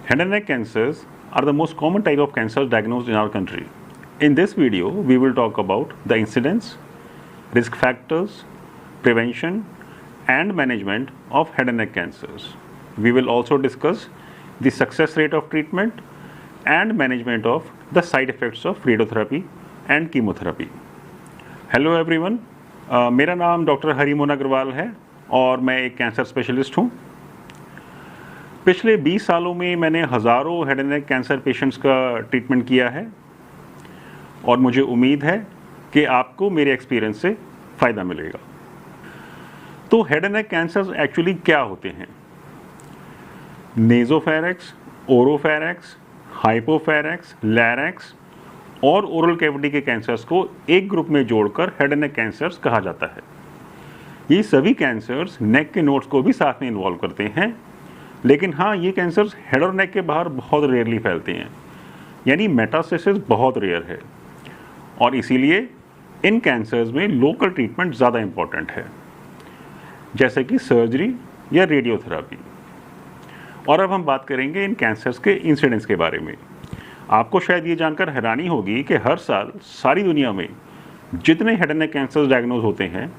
Head and neck cancers are the most common type of cancers diagnosed in our country. In this video, we will talk about the incidence, risk factors, prevention, and management of head and neck cancers. We will also discuss the success rate of treatment and management of the side effects of radiotherapy and chemotherapy. Hello everyone, मेरा नाम doctor Harimohan Agarwal है और मैं एक cancer specialist हूँ। पिछले 20 सालों में मैंने हज़ारों head and neck cancer patients का ट्रीटमेंट किया है और मुझे उम्मीद है कि आपको मेरे एक्सपीरियंस से फ़ायदा मिलेगा। तो head and neck cancers actually क्या होते हैं? नेज़ोफेरेक्स, ओरोफेरेक्स, हाइपोफेरेक्स, लैरेक्स और ओरल कैविटी के कैंसर्स को एक ग्रुप में जोड़कर हेड एंड नेक कैंसर्स कहा जाता है। ये सभी कैंसर्स नेक के नोड्स को भी साथ में इन्वॉल्व करते हैं, लेकिन हाँ, ये कैंसर्स हेड और नेक के बाहर बहुत रेयरली फैलते हैं, यानी मेटास्टेसिस बहुत रेयर है और इसीलिए इन कैंसर्स में लोकल ट्रीटमेंट ज़्यादा इम्पॉर्टेंट है, जैसे कि सर्जरी या रेडियोथेरापी। और अब हम बात करेंगे इन कैंसर्स के इंसिडेंस के बारे में। आपको शायद ये जानकर हैरानी होगी कि हर साल सारी दुनिया में जितने head and neck cancers diagnose होते हैं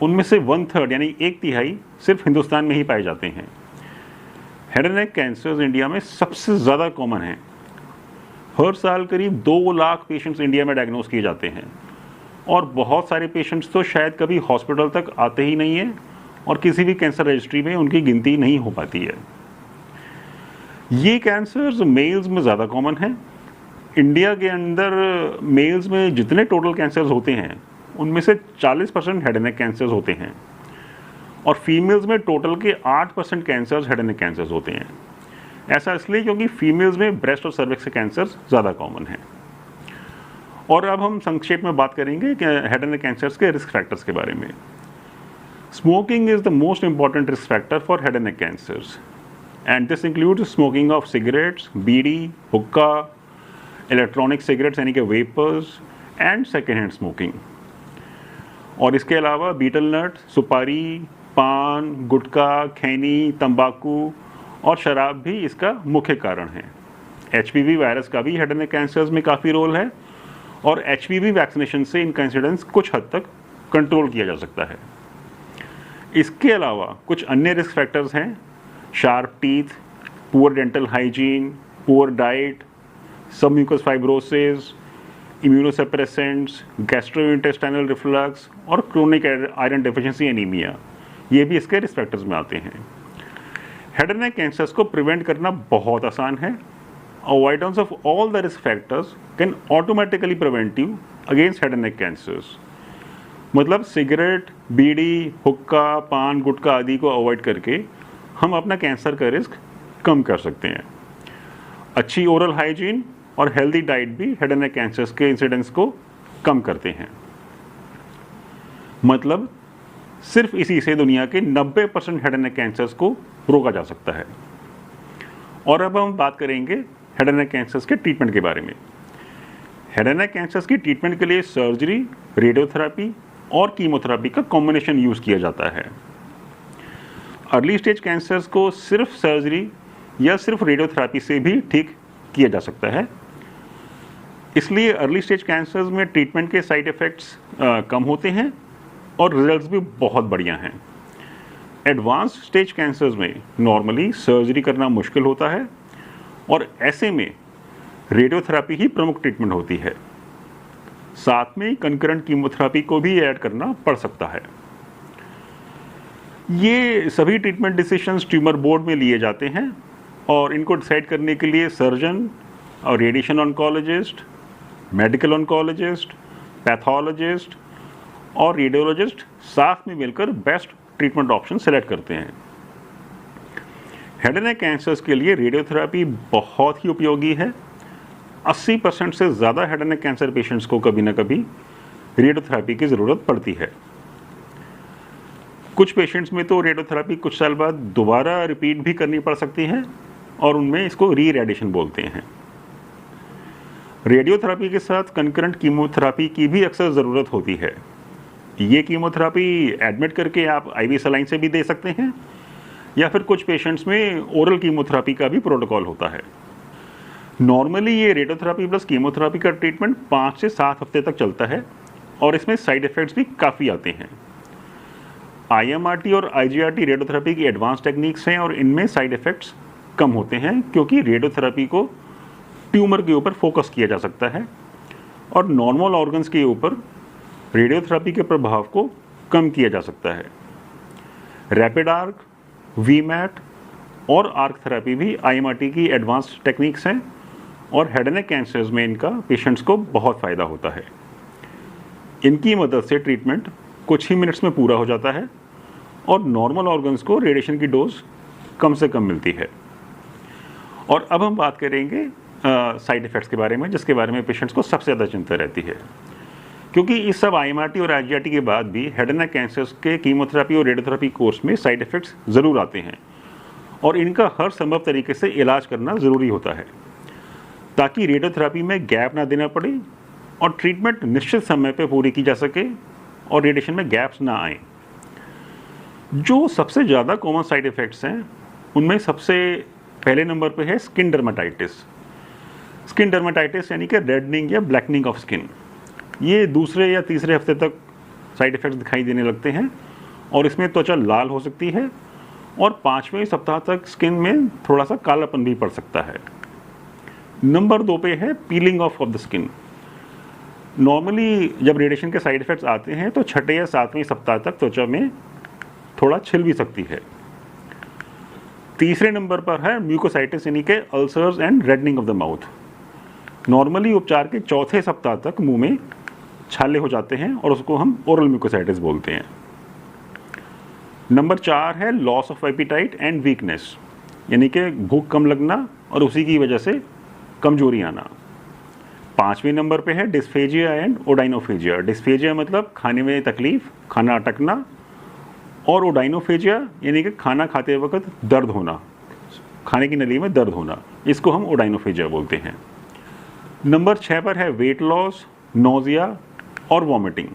उनमें से 1/3 यानी 1/3 सिर्फ हिंदुस्तान में ही पाए जाते हैं। Head and neck cancers India में सबसे ज़्यादा कॉमन हैं। हर साल करीब 2 लाख पेशेंट्स इंडिया में डायग्नोज किए जाते हैं और बहुत सारे पेशेंट्स तो शायद कभी हॉस्पिटल तक आते ही नहीं हैं और किसी भी कैंसर रजिस्ट्री में उनकी गिनती नहीं हो पाती है। ये कैंसर्स मेल्स में ज़्यादा कॉमन हैं। इंडिया के अंदर मेल्स में जितने टोटल कैंसर्स होते हैं उनमें से 40% हेड एंड नेक कैंसर्स होते हैं और फीमेल्स में टोटल के 8% cancers head and neck cancers होते हैं। ऐसा इसलिए क्योंकि फीमेल्स में ब्रेस्ट और सर्विक्स के कैंसर्स ज़्यादा कॉमन हैं। और अब हम संक्षेप में बात करेंगे कि हेड एंड नेक कैंसर्स के रिस्क फैक्टर्स के बारे में। Smoking is the most important risk factor for head and neck cancers and this includes smoking of cigarettes, bidi, hookah, electronic cigarettes यानी कि vapers and second hand smoking. और इसके अलावा beetle नट, सुपारी, पान, गुटखा, खैनी, तंबाकू और शराब भी इसका मुख्य कारण है। HPV वायरस का भी हेड एंड नेक कैंसर्स में काफ़ी रोल है और HPV वैक्सीनेशन से इनका इंसिडेंस कुछ हद तक कंट्रोल किया जा सकता है। इसके अलावा कुछ अन्य रिस्क फैक्टर्स हैं: sharp teeth, poor dental hygiene, poor diet, submucous fibrosis, immunosuppressants, gastrointestinal reflux और chronic iron deficiency anemia, ये भी इसके रिस्क फैक्टर्स में आते हैं। हेड एंड नेक कैंसर्स को प्रिवेंट करना बहुत आसान है। Avoidance of all the risk factors can automatically prevent you against head and neck cancers. मतलब सिगरेट, बीड़ी, हुक्का, पान, गुटखा आदि को अवॉइड करके हम अपना कैंसर का रिस्क कम कर सकते हैं। अच्छी ओरल हाइजीन और हेल्दी डाइट भी हेड एंड नेक कैंसर्स के इंसिडेंस को कम करते हैं। मतलब सिर्फ इसी से दुनिया के 90% हेड एंड नेक कैंसर्स को रोका जा सकता है। और अब हम बात करेंगे हेड एंड नेक कैंसर्स के ट्रीटमेंट के बारे में। हेड एंड नेक कैंसर्स की ट्रीटमेंट के लिए सर्जरी, रेडियोथेरापी और कीमोथेरापी का कॉम्बिनेशन यूज़ किया जाता है। अर्ली स्टेज कैंसर्स को सिर्फ सर्जरी या सिर्फ रेडियोथेरापी से भी ठीक किया जा सकता है। इसलिए अर्ली स्टेज कैंसर्स में ट्रीटमेंट के साइड इफ़ेक्ट्स कम होते हैं और रिजल्ट्स भी बहुत बढ़िया हैं। एडवांस स्टेज कैंसर्स में नॉर्मली सर्जरी करना मुश्किल होता है और ऐसे में रेडियोथेरापी ही प्रमुख ट्रीटमेंट होती है। साथ में कंकरेंट कीमोथेरापी को भी ऐड करना पड़ सकता है। ये सभी ट्रीटमेंट डिसीजंस ट्यूमर बोर्ड में लिए जाते हैं और इनको डिसाइड करने के लिए सर्जन और radiation oncologist, medical oncologist, pathologist और रेडियोलॉजिस्ट साथ में मिलकर बेस्ट ट्रीटमेंट ऑप्शन सेलेक्ट करते हैं। हेड एंड नेक कैंसर्स के लिए रेडियोथेरापी बहुत ही उपयोगी है। 80% से ज़्यादा head and neck cancer patients को कभी ना कभी रेडियोथेरापी की ज़रूरत पड़ती है। कुछ पेशेंट्स में तो रेडियोथेरापी कुछ साल बाद दोबारा रिपीट भी करनी पड़ सकती है और उनमें इसको री रेडिएशन बोलते हैं। रेडियोथेरापी के साथ कंकरेंट कीमोथेरापी की भी अक्सर ज़रूरत होती है। ये कीमोथेरापी एडमिट करके आप आईवी सलाइन से भी दे सकते हैं या फिर कुछ पेशेंट्स में ओरल कीमोथेरेपी का भी प्रोटोकॉल होता है। नॉर्मली ये रेडियोथेरेपी प्लस कीमोथेरेपी का ट्रीटमेंट 5 से 7 हफ्ते तक चलता है और इसमें साइड इफ़ेक्ट्स भी काफ़ी आते हैं। IMRT और IGRT रेडियोथेरेपी की एडवांस टेक्निक्स हैं और इनमें साइड इफ़ेक्ट्स कम होते हैं क्योंकि रेडियोथेरेपी को ट्यूमर के ऊपर फोकस किया जा सकता है और नॉर्मल ऑर्गन्स के ऊपर रेडियोथेरेपी के प्रभाव को कम किया जा सकता है। रैपिड आर्क, VMAT और आर्क थेरेपी भी IMRT की एडवांस टेक्निक्स हैं और हेड एंड नेक कैंसर्स में इनका पेशेंट्स को बहुत फ़ायदा होता है। इनकी मदद से ट्रीटमेंट कुछ ही मिनट्स में पूरा हो जाता है और नॉर्मल ऑर्गन्स को रेडिएशन की डोज कम से कम मिलती है। और अब हम बात करेंगे साइड इफ़ेक्ट्स के बारे में, जिसके बारे में पेशेंट्स को सबसे ज़्यादा चिंता रहती है, क्योंकि इस सब IMRT और IGRT के बाद भी हेड एंड नेक कैंसर्स के कीमोथेरेपी और रेडियोथेरेपी कोर्स में साइड इफ़ेक्ट्स ज़रूर आते हैं और इनका हर संभव तरीके से इलाज करना ज़रूरी होता है ताकि रेडियोथेरेपी में गैप ना देना पड़े और ट्रीटमेंट निश्चित समय पर पूरी की जा सके और रेडिएशन में गैप्स ना आए। जो सबसे ज़्यादा कॉमन साइड इफ़ेक्ट्स हैं उनमें सबसे पहले नंबर पे है स्किन डर्मेटाइटिस। स्किन डर्मेटाइटिस यानी कि रेडनिंग या ब्लैकनिंग ऑफ स्किन। ये दूसरे या तीसरे हफ्ते तक साइड इफ़ेक्ट्स दिखाई देने लगते हैं और इसमें त्वचा लाल हो सकती है और 5वें सप्ताह तक स्किन में थोड़ा सा कालापन भी पड़ सकता है। नंबर 2 पे है piling of the skin. Normally जब रेडिएशन के साइड इफ़ेक्ट्स आते हैं तो 6ठे या 7वें सप्ताह तक त्वचा में थोड़ा छिल भी सकती है। तीसरे नंबर पर है म्यूकोसाइटिस यानी कि ulcers and reddening of the mouth. Normally उपचार के 4थे सप्ताह तक मुंह में छाले हो जाते हैं और उसको हम ओरल म्यूकोसाइटिस बोलते हैं। नंबर 4 है loss of appetite and weakness, यानी कि भूख कम लगना और उसी की वजह से कमजोरी आना। 5वें नंबर पे है डिस्फेजिया एंड ओडाइनोफेजिया। डिस्फेजिया मतलब खाने में तकलीफ, खाना अटकना, और ओडाइनोफेजिया यानी कि खाना खाते वक्त दर्द होना, खाने की नली में दर्द होना, इसको हम ओडाइनोफेजिया बोलते हैं। नंबर 6 पर है वेट लॉस, नोजिया और वॉमिटिंग।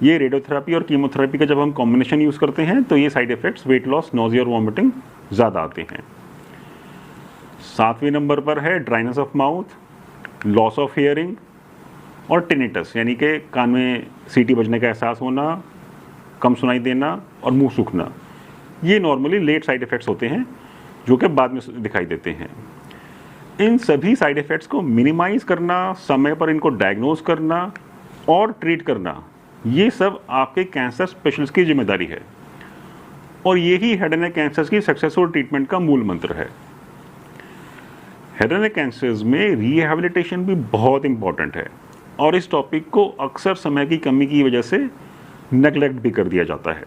ये रेडियोथेरेपी और कीमोथेरेपी का जब हम कॉम्बिनेशन यूज़ करते हैं तो ये side effects weight loss, nausea और वॉमिटिंग ज़्यादा आते हैं। 7वें नंबर पर है dryness of mouth, loss of hearing और टिनिटस यानी कि कान में सीटी बजने का एहसास होना, कम सुनाई देना और मुंह सूखना। ये नॉर्मली लेट साइड इफ़ेक्ट्स होते हैं जो कि बाद में दिखाई देते हैं। इन सभी साइड इफ़ेक्ट्स को मिनिमाइज़ करना, समय पर इनको डायग्नोज करना और ट्रीट करना, ये सब आपके कैंसर स्पेशलिस्ट की जिम्मेदारी है और यही हेड एंड नेक कैंसर्स की सक्सेसफुल ट्रीटमेंट का मूल मंत्र है। हेड एंड नेक कैंसर्स में रिहैबिलिटेशन भी बहुत इंपॉर्टेंट है और इस टॉपिक को अक्सर समय की कमी की वजह से नेगलेक्ट भी कर दिया जाता है।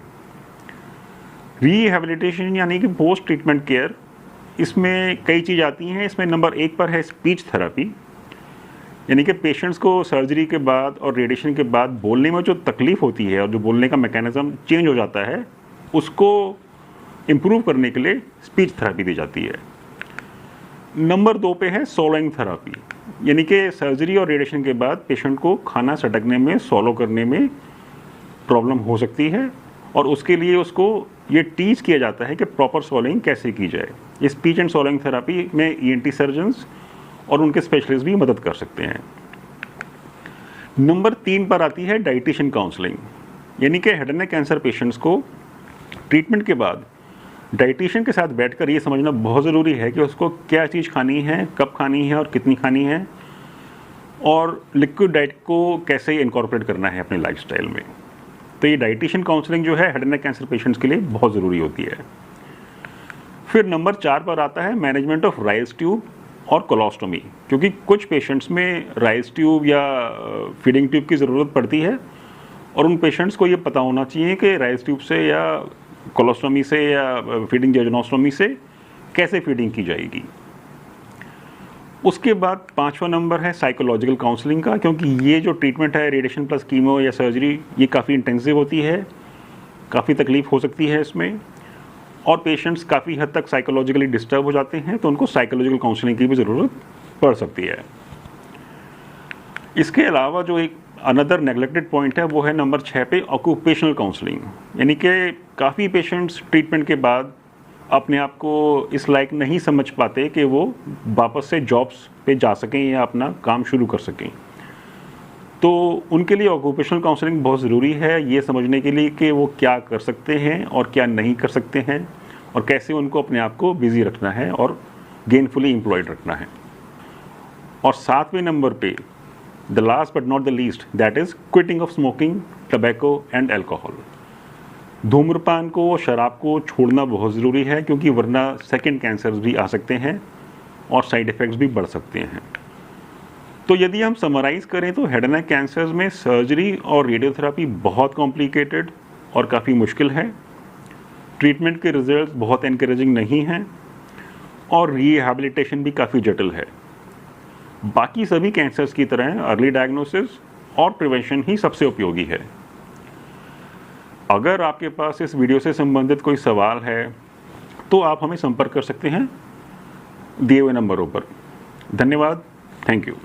रिहैबिलिटेशन यानी कि पोस्ट ट्रीटमेंट केयर, इसमें कई चीज़ आती हैं। इसमें नंबर 1 पर है स्पीच थेरेपी, यानी कि पेशेंट्स को सर्जरी के बाद और रेडिएशन के बाद बोलने में जो तकलीफ होती है और जो बोलने का मैकेनिज्म चेंज हो जाता है, उसको इम्प्रूव करने के लिए स्पीच थेरेपी दी जाती है। नंबर 2 पे है सॉलोइंग थेरेपी, यानी कि सर्जरी और रेडिएशन के बाद पेशेंट को खाना सटकने में, सॉलो करने में प्रॉब्लम हो सकती है और उसके लिए उसको ये टीच किया जाता है कि प्रॉपर सॉलोइंग कैसे की जाए। स्पीच एंड सॉलोइंग थेरेपी में ENT सर्जन्स और उनके स्पेशलिस्ट भी मदद कर सकते हैं। नंबर 3 पर आती है डाइटिशियन काउंसलिंग, यानी कि head and neck cancer patients को ट्रीटमेंट के बाद डाइटिशियन के साथ बैठकर ये समझना बहुत ज़रूरी है कि उसको क्या चीज़ खानी है, कब खानी है और कितनी खानी है, और लिक्विड डाइट को कैसे इनकॉर्पोरेट करना है अपने लाइफस्टाइल में। तो ये डाइटिशियन काउंसलिंग जो है head and neck cancer patients के लिए बहुत ज़रूरी होती है। फिर नंबर 4 पर आता है मैनेजमेंट ऑफ राइस ट्यूब और कोलोस्टोमी, क्योंकि कुछ पेशेंट्स में राइस ट्यूब या फीडिंग ट्यूब की ज़रूरत पड़ती है और उन पेशेंट्स को ये पता होना चाहिए कि राइस ट्यूब से या कोलोस्टोमी से या फीडिंग जेजुनोस्टोमी से कैसे फीडिंग की जाएगी। उसके बाद 5वां नंबर है साइकोलॉजिकल काउंसलिंग का, क्योंकि ये जो ट्रीटमेंट है रेडिएशन प्लस कीमो या सर्जरी, ये काफ़ी इंटेंसिव होती है, काफ़ी तकलीफ हो सकती है इसमें और पेशेंट्स काफ़ी हद तक साइकोलॉजिकली डिस्टर्ब हो जाते हैं, तो उनको साइकोलॉजिकल काउंसलिंग की भी ज़रूरत पड़ सकती है। इसके अलावा जो एक अनदर नेगलेक्टेड पॉइंट है वो है नंबर 6 पे ऑक्यूपेशनल काउंसलिंग, यानी कि काफ़ी पेशेंट्स ट्रीटमेंट के बाद अपने आप को इस लायक नहीं समझ पाते कि वो वापस से जॉब्स पे जा सकें या अपना काम शुरू कर सकें। तो उनके लिए ऑक्यूपेशनल काउंसलिंग बहुत ज़रूरी है, ये समझने के लिए कि वो क्या कर सकते हैं और क्या नहीं कर सकते हैं, और कैसे उनको अपने आप को बिज़ी रखना है और गेनफुली एम्प्लॉयड रखना है। और 7वें नंबर पे the last but not the least, that is quitting of smoking, tobacco and alcohol. धूम्रपान को, शराब को छोड़ना बहुत ज़रूरी है, क्योंकि वरना सेकंड कैंसर्स भी आ सकते हैं और साइड इफ़ेक्ट्स भी बढ़ सकते हैं। तो यदि हम समराइज़ करें तो हेड एंड नेक कैंसर्स में सर्जरी और रेडियोथेरेपी बहुत कॉम्प्लिकेटेड और काफ़ी मुश्किल है। ट्रीटमेंट के रिजल्ट्स बहुत एनकरेजिंग नहीं हैं और रिहैबिलिटेशन भी काफ़ी जटिल है। बाकी सभी कैंसर्स की तरह अर्ली डायग्नोसिस और प्रिवेंशन ही सबसे उपयोगी है। अगर आपके पास इस वीडियो से संबंधित कोई सवाल है तो आप हमें संपर्क कर सकते हैं दिए हुए नंबरों पर। धन्यवाद। Thank you.